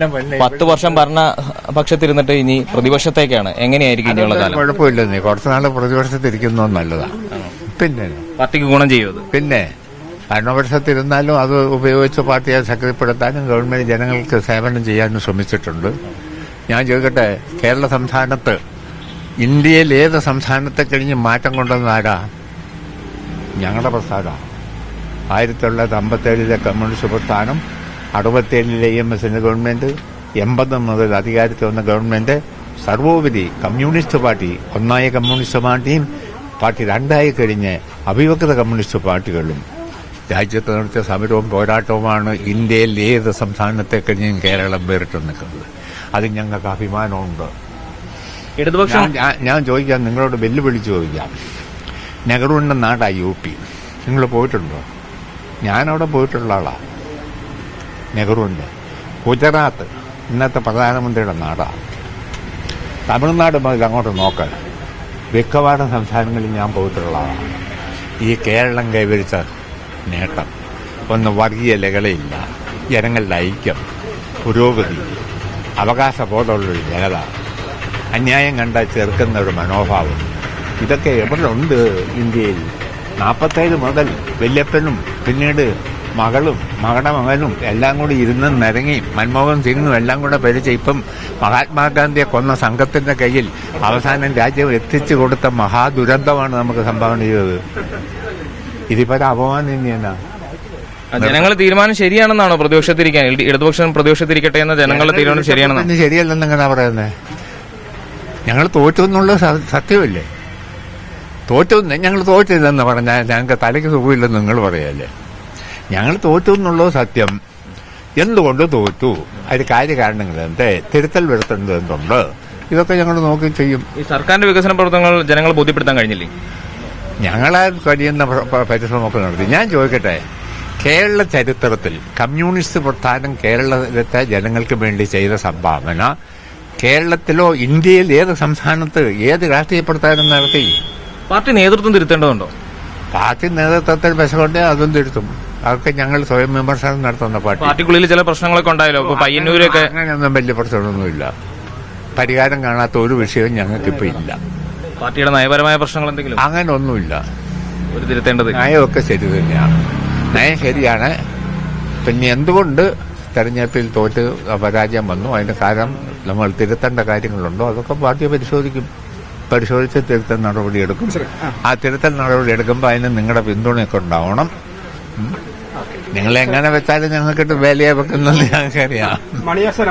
10 വർഷം ഭരണ പക്ഷത്തിരുന്നിട്ട് ഇനി പ്രതിപക്ഷത്തേക്കാണ്. എങ്ങനെയായിരിക്കും ഇനിയുള്ള കാലം? കുഴപ്പമില്ലെന്നേ, കുറച്ചുനാൾ പ്രതിപക്ഷത്തിരിക്കുന്നത് നല്ലതാണ്. പിന്നെ പാർട്ടിക്ക് ഗുണം ചെയ്യും. പിന്നെ ഭരണപക്ഷത്തിരുന്നാലും അത് ഉപയോഗിച്ച് പാർട്ടിയെ ശക്തിപ്പെടുത്താനും ഗവൺമെന്റ് ജനങ്ങൾക്ക് സേവനം ചെയ്യാനും ശ്രമിച്ചിട്ടുണ്ട്. ഞാൻ ചോദിക്കട്ടെ, കേരള സംസ്ഥാനത്ത് ഇന്ത്യയിൽ ഏത് സംസ്ഥാനത്തെ കഴിഞ്ഞ് മാറ്റം കൊണ്ടുവന്ന ആരാ? ഞങ്ങളുടെ പ്രസ്ഥാനം. 1957 കമ്മ്യൂണിസ്റ്റ് പ്രസ്ഥാനം, 67 EMSന്റെ ഗവൺമെന്റ്, 80 മുതൽ അധികാരത്തിൽ വന്ന ഗവൺമെന്റ്, സർവോപരി കമ്മ്യൂണിസ്റ്റ് പാർട്ടി, ഒന്നായ കമ്മ്യൂണിസ്റ്റ് പാർട്ടിയും പാർട്ടി രണ്ടായി കഴിഞ്ഞ് അവിഭക്ത കമ്മ്യൂണിസ്റ്റ് പാർട്ടികളും രാജ്യത്ത് നടത്തിയ സമരവും പോരാട്ടവുമാണ് ഇന്ത്യയിൽ ഏത് സംസ്ഥാനത്തെ കഴിഞ്ഞും കേരളം വേറിട്ട് നിൽക്കുന്നത്. അതിൽ ഞങ്ങൾക്ക് അഭിമാനമുണ്ട്. ഞാൻ ചോദിക്കാം, നിങ്ങളോട് വെല്ലുവിളിച്ച് ചോദിക്കാം, നെഹ്റുവിന്റെ നാടാ UP. നിങ്ങൾ പോയിട്ടുണ്ടോ? ഞാനവിടെ പോയിട്ടുള്ള ആളാണ്. നെഹ്റുവിന്റെ ഗുജറാത്ത് ഇന്നത്തെ പ്രധാനമന്ത്രിയുടെ നാടാണ്. തമിഴ്നാട് മുതൽ അങ്ങോട്ട് നോക്കാൻ മിക്കവാറും സംസ്ഥാനങ്ങളിൽ ഞാൻ പോയിട്ടുള്ള ആളാണ്. ഈ കേരളം കൈവരിച്ച നേട്ടം ഒന്ന് വർഗീയ ലഹളയില്ല, ജനങ്ങളുടെ ഐക്യം, പുരോഗതി, അവകാശബോധമുള്ളൊരു ജനത, അന്യായം കണ്ട ചെറുക്കുന്ന ഒരു മനോഭാവം, ഇതൊക്കെ എവിടെ ഉണ്ട് ഇന്ത്യയിൽ? 47 മുതൽ വല്യപ്പനും പിന്നീട് മകളും മകളുടെ മകനും എല്ലാം കൂടി ഇരുന്ന് നിരങ്ങി മൻമോഹൻ സിംഗും എല്ലാം കൂടെ ഭരിച്ച ഇപ്പം മഹാത്മാഗാന്ധിയെ കൊന്ന സംഘത്തിന്റെ കയ്യിൽ അവസാനം രാജ്യം എത്തിച്ചു കൊടുത്ത മഹാദുരന്തമാണ് നമുക്ക് സംഭാവന ചെയ്തത്. ഇതിപ്പോ അപമാനം തന്നെയാണ്. ജനങ്ങൾ തീരുമാനം ശരിയാണെന്നാണോ പ്രതിപക്ഷത്തിരിക്കാൻ? ഇടതുപക്ഷം പ്രതിപക്ഷത്തിരിക്കട്ടെ എന്ന ജനങ്ങളുടെ തീരുമാനം ശരിയാണെന്ന്? ശരിയല്ലെന്ന് എങ്ങനെ പറയുന്നത്? ഞങ്ങൾ തോറ്റു എന്നുള്ള സത്യമല്ലേ? ഞങ്ങൾ തോറ്റില്ലെന്ന് പറഞ്ഞാൽ ഞങ്ങൾക്ക് തലയ്ക്ക് സുഖമില്ലെന്ന് നിങ്ങൾ പറയല്ലേ? ഞങ്ങൾ തോറ്റു എന്നുള്ളത് സത്യം. എന്തുകൊണ്ട് തോറ്റു, അതിന് കാര്യകാരണങ്ങൾ എന്തേ, തിരുത്തൽ വരുത്തേണ്ടത് എന്തുണ്ട്, ഇതൊക്കെ ഞങ്ങൾ നോക്കി ചെയ്യും. ഈ സർക്കാരിന്റെ വികസന പ്രവർത്തനങ്ങൾ ജനങ്ങളെ ബോധ്യപ്പെടുത്താൻ കഴിഞ്ഞില്ലേ? ഞങ്ങളാൽ കഴിയുന്ന പരിശ്രമമൊക്കെ നടത്തി. ഞാൻ ചോദിക്കട്ടെ, കേരള ചരിത്രത്തിൽ കമ്മ്യൂണിസ്റ്റ് പ്രസ്ഥാനം കേരളത്തെ ജനങ്ങൾക്ക് വേണ്ടി ചെയ്ത സംഭാവന കേരളത്തിലോ ഇന്ത്യയിൽ ഏത് സംസ്ഥാനത്ത് ഏത് രാഷ്ട്രീയ പ്രസ്ഥാനം നടത്തി? പാർട്ടി നേതൃത്വം തിരുത്തേണ്ടതുണ്ടോ? പാർട്ടി നേതൃത്വത്തിൽ വിശകൊണ്ടേ അതും തിരുത്തും. അതൊക്കെ ഞങ്ങൾ സ്വയം വിമർശനം നടത്തുന്ന പാർട്ടിക്കുള്ളിൽ ചില പ്രശ്നങ്ങളൊക്കെ ഉണ്ടായല്ലോ. പയ്യന്നൂരൊക്കെ അങ്ങനെയൊന്നും വലിയ പ്രശ്നമൊന്നുമില്ല. പരിഹാരം കാണാത്ത ഒരു വിഷയവും ഞങ്ങൾക്കിപ്പോൾ ഇല്ല. പാർട്ടിയുടെ നയപരമായ പ്രശ്നങ്ങൾ എന്തെങ്കിലും? അങ്ങനെ ഒന്നുമില്ല. ഒരു തിരുത്തേണ്ടത് നയമൊക്കെ ശരി തന്നെയാണ്. നയം ശരിയാണ്. പിന്നെ എന്തുകൊണ്ട് തെരഞ്ഞെടുപ്പിൽ തോറ്റ് പരാജയം വന്നു, അതിന്റെ കാരണം നമ്മൾ തിരുത്തേണ്ട കാര്യങ്ങളുണ്ടോ, അതൊക്കെ പാർട്ടി പരിശോധിച്ച് തിരുത്തൽ നടപടിയെടുക്കും. ആ തിരുത്തൽ നടപടി എടുക്കുമ്പോൾ അതിന് നിങ്ങളുടെ പിന്തുണയൊക്കെ ഉണ്ടാവണം. നിങ്ങളെങ്ങനെ വെച്ചാലും ഞങ്ങൾക്കിട്ട് വേലയെ വെക്കുന്നത് ഞങ്ങൾക്കറിയാം.